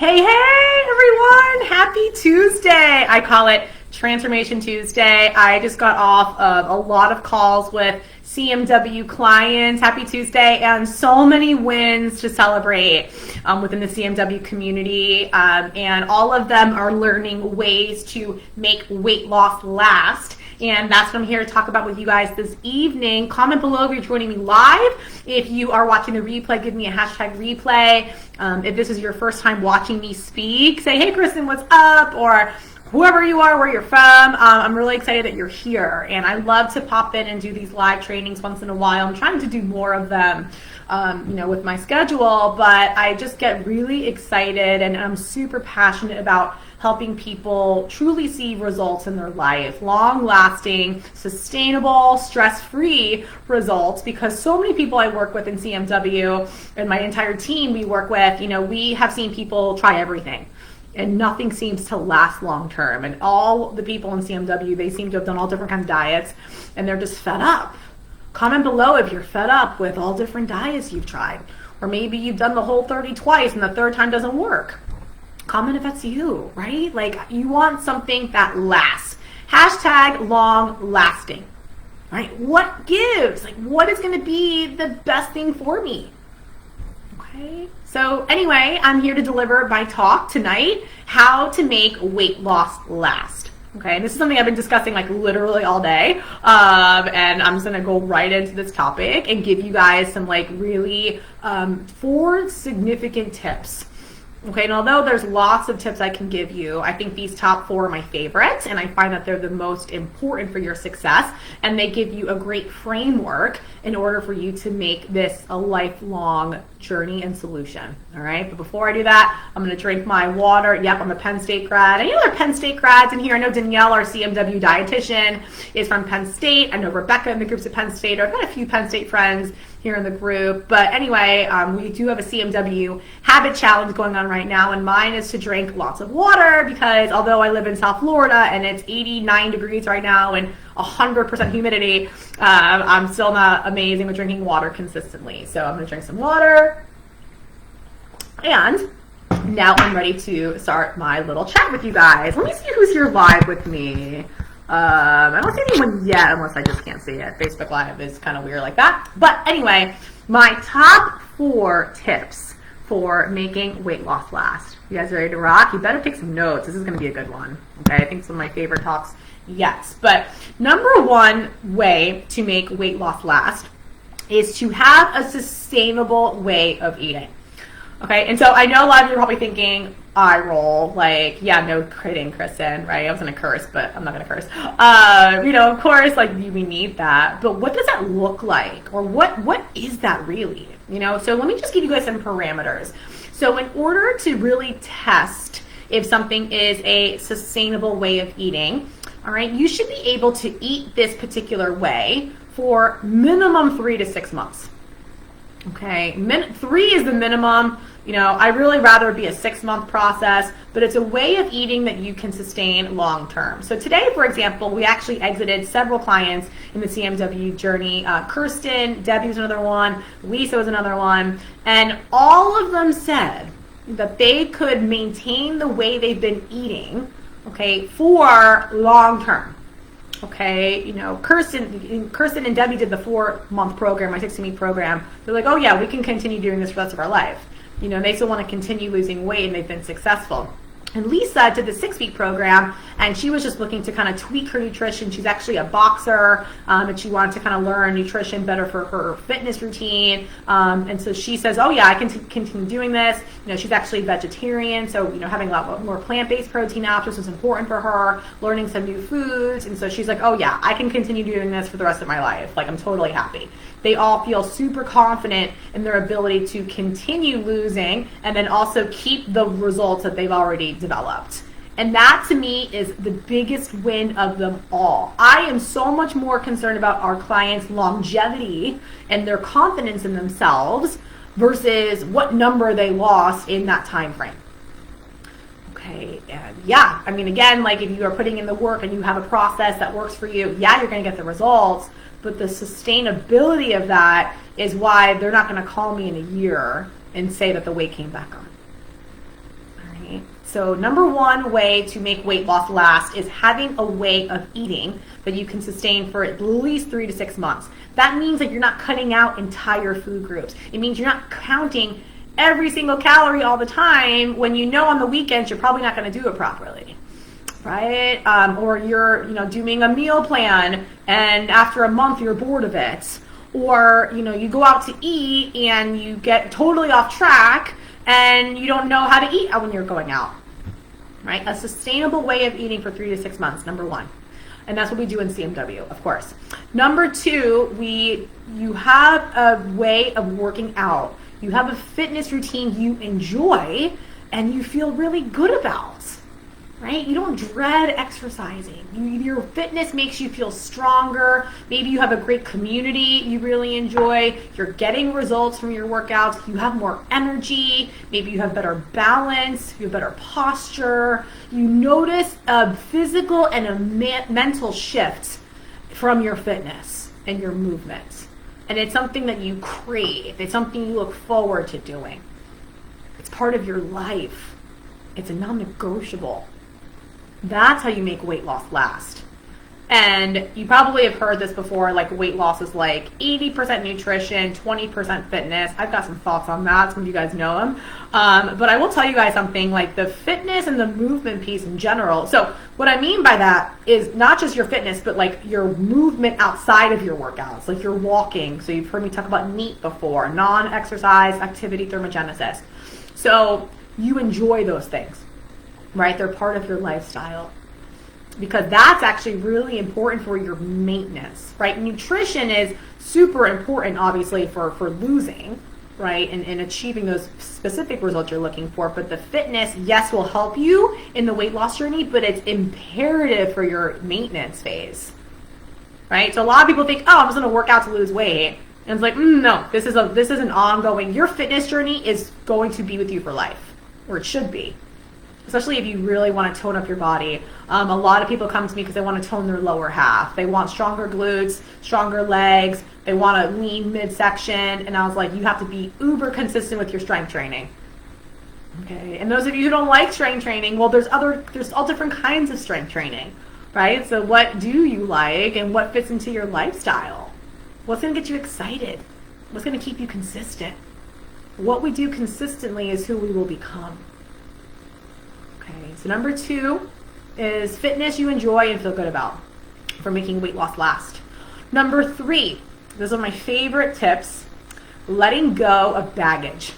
Hey, everyone! Happy Tuesday! I call it Transformation Tuesday. I just got off of a lot of calls with CMW clients. Happy Tuesday, and so many wins to celebrate within the CMW community. And all of them are learning ways to make weight loss last. And that's what I'm here to talk about with you guys this evening. Comment below if you're joining me live. If you are watching the replay, give me a hashtag replay. If this is your first time watching me speak, say, hey, Kristen, what's up? Or whoever you are, where you're from. I'm really excited that you're here. And I love to pop in and do these live trainings once in a while. I'm trying to do more of them, with my schedule. But I just get really excited, and I'm super passionate about helping people truly see results in their life, long-lasting, sustainable, stress-free results, because so many people I work with in CMW and my entire team we work with, we have seen people try everything and nothing seems to last long-term. And all the people in CMW, they seem to have done all different kinds of diets and they're just fed up. Comment below if you're fed up with all different diets you've tried, or maybe you've done the whole 30 twice and the third time doesn't work. Comment if that's you, right? Like, you want something that lasts. Hashtag long lasting, right? What gives? Like, what is going to be the best thing for me? Okay. So anyway, I'm here to deliver my talk tonight, how to make weight loss last. Okay. And this is something I've been discussing like literally all day. And I'm just going to go right into this topic and give you guys some like really 4 significant tips. Okay, and although there's lots of tips I can give you, I think these top 4 are my favorites, and I find that they're the most important for your success, and they give you a great framework in order for you to make this a lifelong journey and solution. All right, but before I do that, I'm going to drink my water. Yep, I'm a Penn State grad. Any other Penn State grads in here? I know Danielle, our CMW dietitian, is from Penn State. I know Rebecca in the group's at Penn State. I've got a few Penn State friends here in the group. But anyway, we do have a CMW habit challenge going on right now, and mine is to drink lots of water, because although I live in South Florida and it's 89 degrees right now and 100% humidity, I'm still not amazing with drinking water consistently. So I'm going to drink some water, and now I'm ready to start my little chat with you guys. Let me see who's here live with me. I don't see anyone yet, unless I just can't see it. Facebook Live is kind of weird like that. But anyway, my top 4 tips for making weight loss last. You guys ready to rock? You better take some notes. This is going to be a good one. Okay, I think it's one of my favorite talks. Yes, but number 1 way to make weight loss last is to have a sustainable way of eating. Okay, and so I know a lot of you are probably thinking, eye roll, like, yeah, no kidding, Kristen, right? I was going to curse, but I'm not going to curse. Of course, like, we need that, but what does that look like? Or what is that really? So let me just give you guys some parameters. So in order to really test if something is a sustainable way of eating, all right, you should be able to eat this particular way for minimum 3 to 6 months. Okay, 3 is the minimum. I really rather it be a 6-month process, but it's a way of eating that you can sustain long term. So today, for example, we actually exited several clients in the CMW journey. Kirsten, Debbie was another one, Lisa was another one, and all of them said that they could maintain the way they've been eating, okay, for long term. Okay, Kirsten and Debbie did the 4-month program, my 60-week program. They're like, oh yeah, we can continue doing this for the rest of our life. They still want to continue losing weight, and they've been successful. And Lisa did the 6-week program, and she was just looking to kind of tweak her nutrition. She's actually a boxer, and she wanted to kind of learn nutrition better for her fitness routine. And so she says, oh yeah, I can continue doing this. She's actually a vegetarian, so having a lot more plant-based protein options was important for her, learning some new foods. And so she's like, oh yeah, I can continue doing this for the rest of my life. Like, I'm totally happy. They all feel super confident in their ability to continue losing and then also keep the results that they've already developed. And that, to me, is the biggest win of them all. I am so much more concerned about our clients' longevity and their confidence in themselves versus what number they lost in that time frame. Okay, and yeah, again, like, if you are putting in the work and you have a process that works for you, yeah, you're going to get the results. But the sustainability of that is why they're not going to call me in a year and say that the weight came back on. All right? So number one way to make weight loss last is having a way of eating that you can sustain for at least 3 to 6 months. That means that you're not cutting out entire food groups. It means you're not counting every single calorie all the time when you know on the weekends you're probably not going to do it properly, right? Or you're doing a meal plan and after a month you're bored of it. Or you go out to eat and you get totally off track and you don't know how to eat when you're going out, right? A sustainable way of eating for 3 to 6 months, number one. And that's what we do in CMW, of course. Number two, you have a way of working out. You have a fitness routine you enjoy and you feel really good about, right? You don't dread exercising. Your fitness makes you feel stronger. Maybe you have a great community you really enjoy. You're getting results from your workouts. You have more energy. Maybe you have better balance. You have better posture. You notice a physical and a mental shift from your fitness and your movement. And it's something that you crave. It's something you look forward to doing. It's part of your life. It's a non-negotiable. That's how you make weight loss last. And you probably have heard this before, like weight loss is like 80% nutrition, 20% fitness. I've got some thoughts on that. Some of you guys know them. But I will tell you guys something, like the fitness and the movement piece in general. So what I mean by that is not just your fitness, but like your movement outside of your workouts, like your walking. So you've heard me talk about NEAT before, non-exercise activity thermogenesis. So you enjoy those things, right? They're part of your lifestyle. Because that's actually really important for your maintenance, right? Nutrition is super important, obviously, for losing, right? And achieving those specific results you're looking for. But the fitness, yes, will help you in the weight loss journey, but it's imperative for your maintenance phase, right? So a lot of people think, oh, I'm just going to work out to lose weight. And it's like, no, this is an ongoing, your fitness journey is going to be with you for life, or it should be. Especially if you really want to tone up your body. A lot of people come to me because they want to tone their lower half. They want stronger glutes, stronger legs. They want a lean midsection. And I was like, you have to be uber consistent with your strength training. Okay. And those of you who don't like strength training, well, there's all different kinds of strength training, right? So what do you like and what fits into your lifestyle? What's going to get you excited? What's going to keep you consistent? What we do consistently is who we will become. Okay, so number two is fitness you enjoy and feel good about for making weight loss last. Number three, those are my favorite tips, letting go of baggage.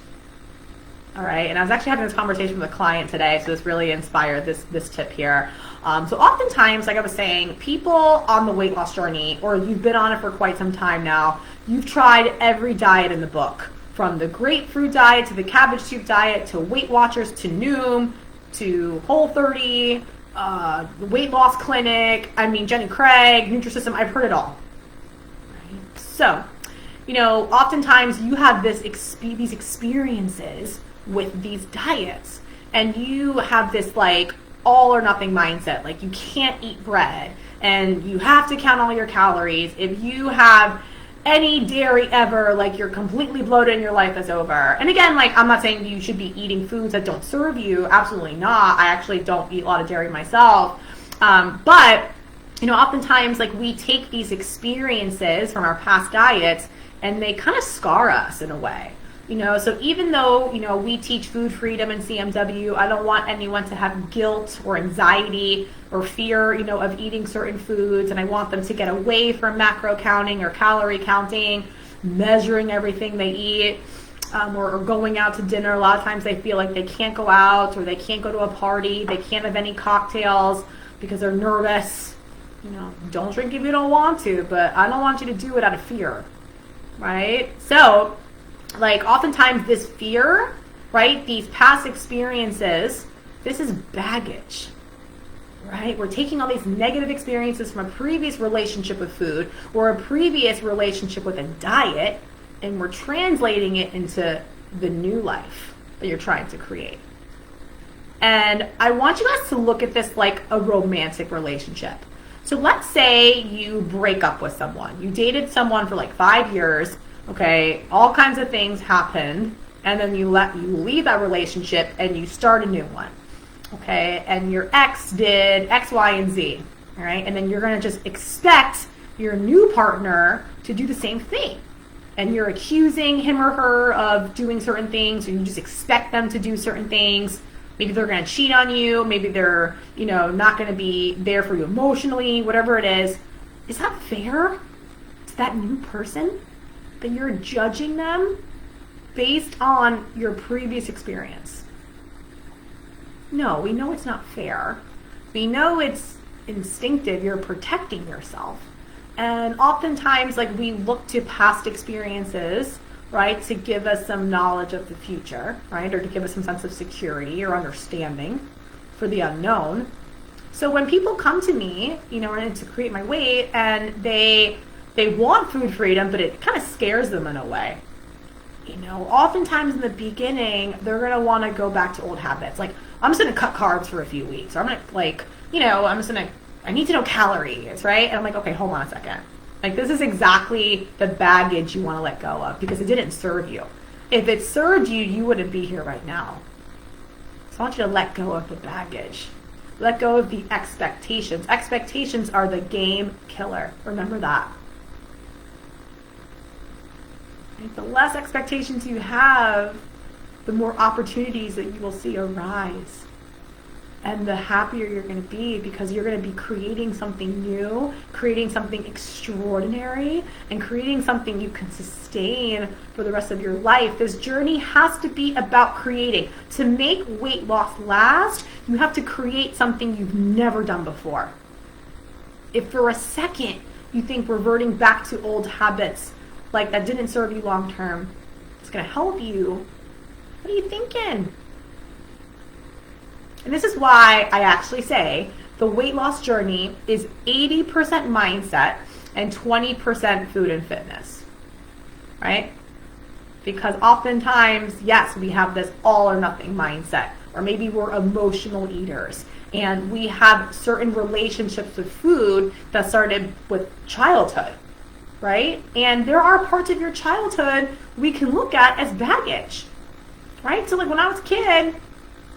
All right, and I was actually having this conversation with a client today, so this really inspired this tip here. So oftentimes, like I was saying, people on the weight loss journey, or you've been on it for quite some time now, you've tried every diet in the book, from the grapefruit diet to the cabbage soup diet to Weight Watchers to Noom, to Whole30, the Weight Loss Clinic, Jenny Craig, Nutrisystem, I've heard it all. Right? So, oftentimes you have these experiences with these diets, and you have this like all or nothing mindset, like you can't eat bread, and you have to count all your calories. If you have any dairy ever, like you're completely bloated and your life is over. And again, like I'm not saying you should be eating foods that don't serve you. Absolutely not. I actually don't eat a lot of dairy myself. But oftentimes like we take these experiences from our past diets and they kind of scar us in a way. So even though, we teach food freedom in CMW, I don't want anyone to have guilt or anxiety or fear, of eating certain foods. And I want them to get away from macro counting or calorie counting, measuring everything they eat, or going out to dinner. A lot of times they feel like they can't go out or they can't go to a party. They can't have any cocktails because they're nervous. Don't drink if you don't want to, but I don't want you to do it out of fear, right? So, like oftentimes this fear, right, these past experiences, this is baggage, right? We're taking all these negative experiences from a previous relationship with food or a previous relationship with a diet, and we're translating it into the new life that you're trying to create. And I want you guys to look at this like a romantic relationship. So let's say you break up with someone. You dated someone for like 5 years. Okay, all kinds of things happen, and then you leave that relationship and you start a new one. okay, and your ex did X, Y, and Z, all right, and then you're going to just expect your new partner to do the same thing. And you're accusing him or her of doing certain things, and you just expect them to do certain things. Maybe they're going to cheat on you. Maybe they're, not going to be there for you emotionally, whatever it is. Is that fair to that new person? That you're judging them based on your previous experience? No, we know it's not fair. We know it's instinctive. You're protecting yourself. And oftentimes, we look to past experiences, right, to give us some knowledge of the future, right, or to give us some sense of security or understanding for the unknown. So when people come to me, to create my weight, and they want food freedom, but it kind of scares them in a way. Oftentimes in the beginning, they're going to want to go back to old habits. Like, I'm just going to cut carbs for a few weeks. Or I'm going to, I need to know calories, right? And I'm like, okay, hold on a second. This is exactly the baggage you want to let go of because it didn't serve you. If it served you, you wouldn't be here right now. So I want you to let go of the baggage. Let go of the expectations. Expectations are the game killer. Remember that. The less expectations you have, the more opportunities that you will see arise. And the happier you're going to be because you're going to be creating something new, creating something extraordinary, and creating something you can sustain for the rest of your life. This journey has to be about creating. To make weight loss last, you have to create something you've never done before. If for a second you think reverting back to old habits that didn't serve you long term, it's going to help you, what are you thinking? And this is why I actually say the weight loss journey is 80% mindset and 20% food and fitness, right? Because oftentimes, yes, we have this all or nothing mindset, or maybe we're emotional eaters, and we have certain relationships with food that started with childhood, right? And there are parts of your childhood we can look at as baggage, right? So when I was a kid,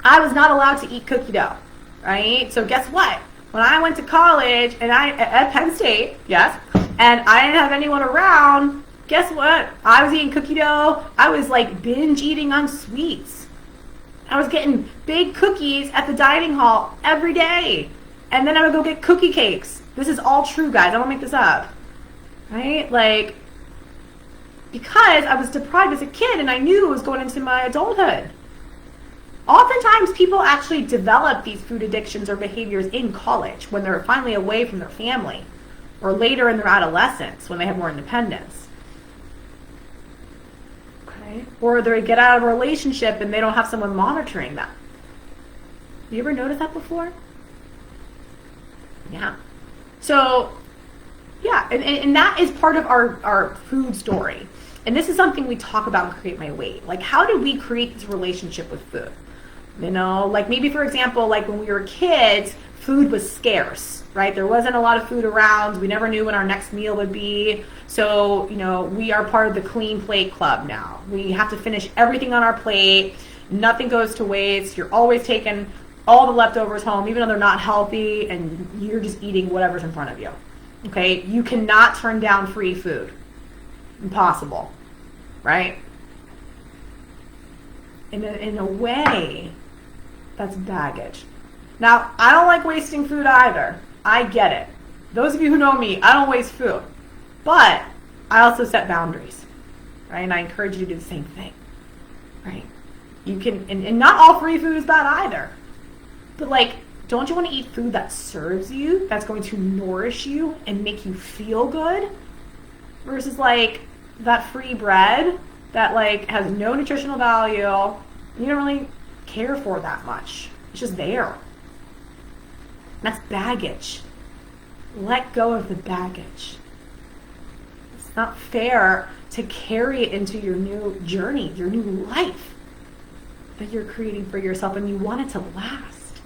I was not allowed to eat cookie dough, right? So guess what? When I went to college and at Penn State, yes, and I didn't have anyone around, guess what? I was eating cookie dough. I was binge eating on sweets. I was getting big cookies at the dining hall every day. And then I would go get cookie cakes. This is all true, guys. I don't make this up, right? Because I was deprived as a kid and I knew it was going into my adulthood. Oftentimes, people actually develop these food addictions or behaviors in college when they're finally away from their family, or later in their adolescence when they have more independence. Okay? Or they get out of a relationship and they don't have someone monitoring them. You ever noticed that before? Yeah. So, yeah, and that is part of our food story. And this is something we talk about in Create My Weight. How do we create this relationship with food? Maybe, for example, when we were kids, food was scarce, right? There wasn't a lot of food around. We never knew when our next meal would be. So, we are part of the clean plate club now. We have to finish everything on our plate. Nothing goes to waste. You're always taking all the leftovers home, even though they're not healthy, and you're just eating whatever's in front of you. Okay? You cannot turn down free food. Impossible, right? In a way, that's baggage. Now, I don't like wasting food either. I get it. Those of you who know me, I don't waste food. But I also set boundaries, right? And I encourage you to do the same thing, right? You can, and not all free food is bad either. But don't you want to eat food that serves you, that's going to nourish you and make you feel good? Versus that free bread that has no nutritional value, you don't really care for that much. It's just there. That's baggage. Let go of the baggage. It's not fair to carry it into your new journey, your new life that you're creating for yourself, and you want it to last.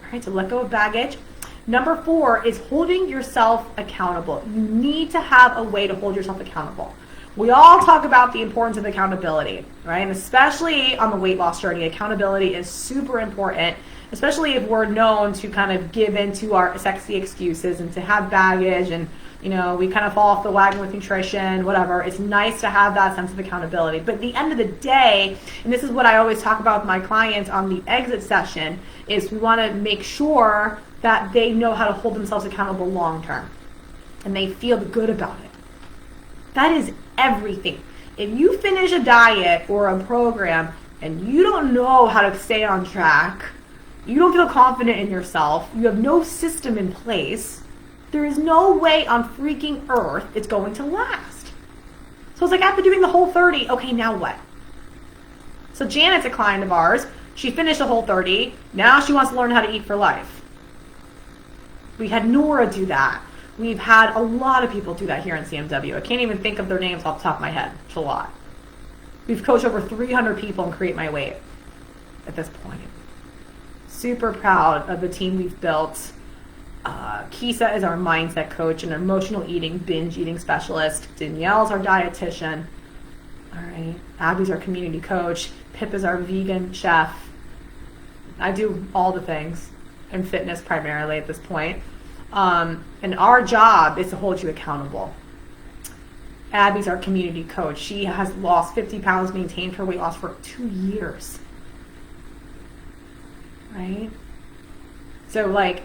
All right, so let go of baggage. Number 4 is holding yourself accountable. You need to have a way to hold yourself accountable. We all talk about the importance of accountability, right? And especially on the weight loss journey, accountability is super important, especially if we're known to kind of give into our sexy excuses and to have baggage and, you know, we kind of fall off the wagon with nutrition, whatever. It's nice to have that sense of accountability. But at the end of the day, and this is what I always talk about with my clients on the exit session, is we want to make sure that they know how to hold themselves accountable long term and they feel good about it. That is everything. If you finish a diet or a program and you don't know how to stay on track, you don't feel confident in yourself, you have no system in place, there is no way on freaking earth it's going to last. So it's like after doing the whole 30, okay, now what? So Janet's a client of ours. She finished the whole 30. Now she wants to learn how to eat for life. We had Nora do that. We've had a lot of people do that here in CMW. I can't even think of their names off the top of my head. It's a lot. We've coached over 300 people in Create My Weight at this point. Super proud of the team we've built. Kisa is our mindset coach and emotional eating, binge eating specialist. Danielle's our dietitian. All right. Abby's our community coach. Pip is our vegan chef. I do all the things and fitness primarily at this point. And our job is to hold you accountable. Abby's our community coach. She has lost 50 pounds, maintained her weight loss for 2 years. Right? So like,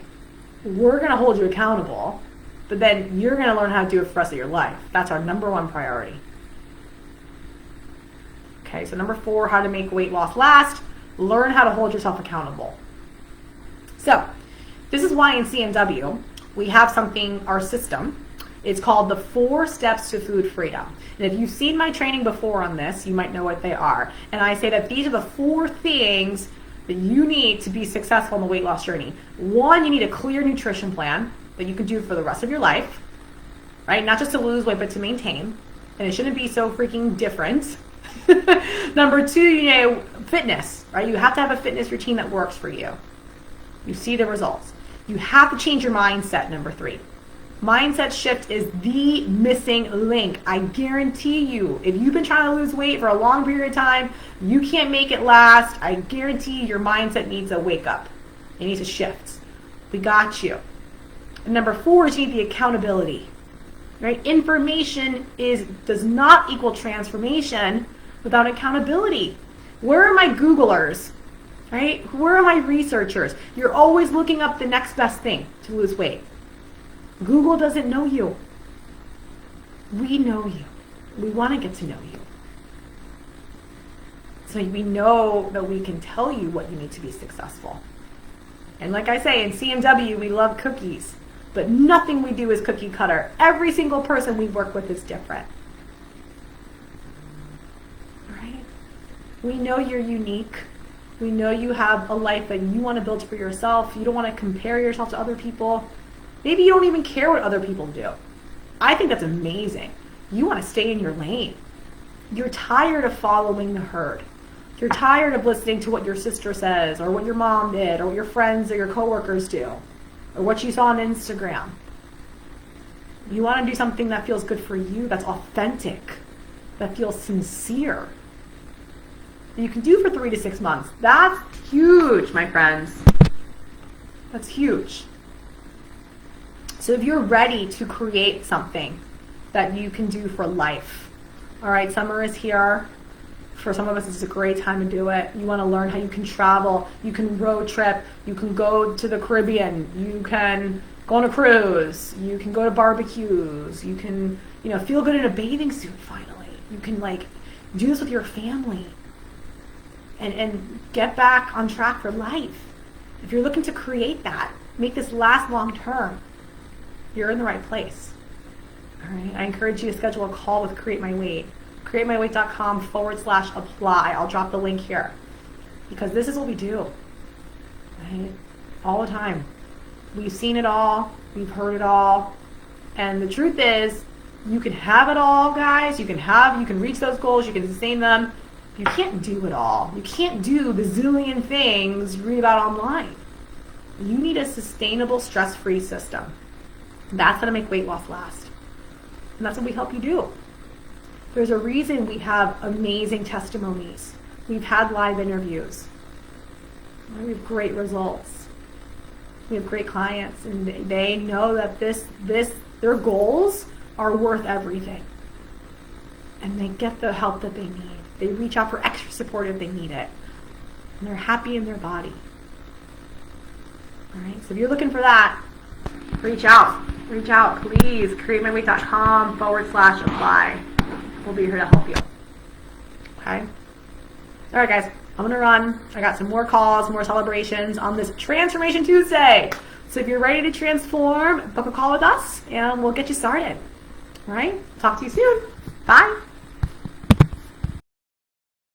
we're going to hold you accountable, but then you're going to learn how to do it for the rest of your life. That's our number one priority. Okay, so number 4, how to make weight loss last. Learn how to hold yourself accountable. So this is why in CMW, we have something, our system, it's called the 4 Steps to Food Freedom. And if you've seen my training before on this, you might know what they are. And I say that these are the 4 things that you need to be successful in the weight loss journey. 1, you need a clear nutrition plan that you can do for the rest of your life, right? Not just to lose weight, but to maintain. And it shouldn't be so freaking different. Number 2, you know, fitness, right? You have to have a fitness routine that works for you. You see the results. You have to change your mindset, number 3. Mindset shift is the missing link. I guarantee you, if you've been trying to lose weight for a long period of time, you can't make it last. I guarantee your mindset needs a wake up. It needs a shift. We got you. And number 4 is you need the accountability. Right? Information does not equal transformation without accountability. Where are my Googlers? Right? Where are my researchers? You're always looking up the next best thing to lose weight. Google doesn't know you. We know you. We want to get to know you. So we know that we can tell you what you need to be successful. And like I say, in CMW, we love cookies, but nothing we do is cookie cutter. Every single person we work with is different. Right? We know you're unique. We know you have a life that you want to build for yourself. You don't want to compare yourself to other people. Maybe you don't even care what other people do. I think that's amazing. You want to stay in your lane. You're tired of following the herd. You're tired of listening to what your sister says or what your mom did or what your friends or your coworkers do or what you saw on Instagram. You want to do something that feels good for you, that's authentic, that feels sincere, that you can do for 3 to 6 months. That's huge, my friends. That's huge. So if you're ready to create something that you can do for life, all right, summer is here. For some of us, it's a great time to do it. You want to learn how you can travel, you can road trip, you can go to the Caribbean, you can go on a cruise, you can go to barbecues, you can, feel good in a bathing suit finally. You can do this with your family and get back on track for life. If you're looking to create that, make this last long term, you're in the right place. All right. I encourage you to schedule a call with Create My Weight. CreateMyWeight.com/apply. I'll drop the link here because this is what we do. Right? All the time. We've seen it all. We've heard it all. And the truth is, you can have it all, guys. You can reach those goals. You can sustain them. You can't do it all. You can't do the zillion things you read about online. You need a sustainable, stress-free system. That's going to make weight loss last. And that's what we help you do. There's a reason we have amazing testimonies. We've had live interviews. We have great results. We have great clients, and they know that their goals are worth everything. And they get the help that they need. They reach out for extra support if they need it. And they're happy in their body. All right, so if you're looking for that, reach out. Reach out, please. createmyweek.com/apply. We'll be here to help you. Okay? All right, guys. I'm going to run. I got some more calls, more celebrations on this Transformation Tuesday. So if you're ready to transform, book a call with us, and we'll get you started. All right? Talk to you soon. Bye.